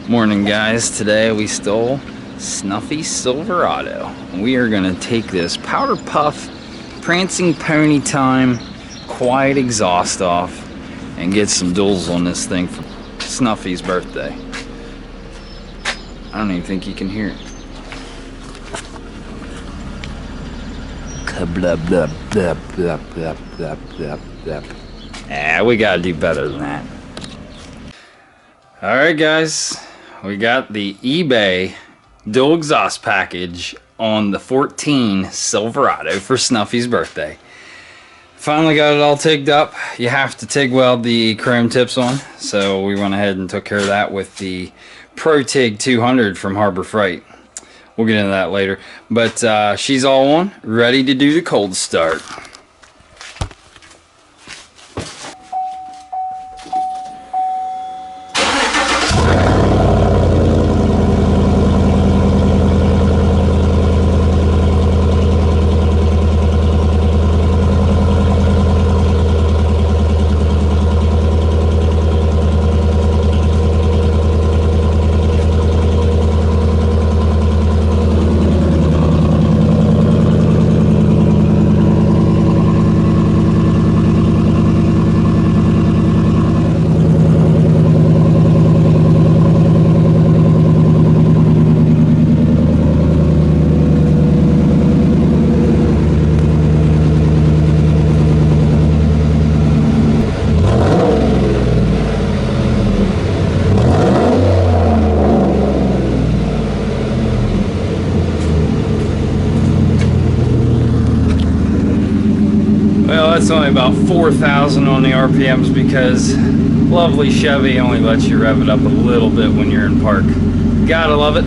Morning, guys. Today we stole Snuffy Silverado. We are gonna take this powder puff, prancing pony time, quiet exhaust off, and get some duels on this thing for Snuffy's birthday. I don't even think you can hear it. Yeah, we gotta do better than that. Alright, guys, we got the eBay dual exhaust package on the 14 Silverado for Snuffy's birthday. Finally got it all tigged up. You have to TIG weld the chrome tips on, so we went ahead and took care of that with the Pro TIG 200 from Harbor Freight. We'll get into that later, but she's all on, ready to do the cold start. Well, that's only about 4,000 on the RPMs because lovely Chevy only lets you rev it up a little bit when you're in park. Gotta love it.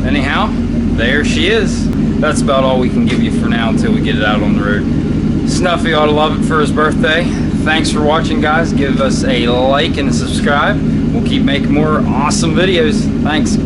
Anyhow, there she is. That's about all we can give you for now until we get it out on the road. Snuffy ought to love it for his birthday. Thanks for watching, guys. Give us a like and a subscribe. We'll keep making more awesome videos. Thanks.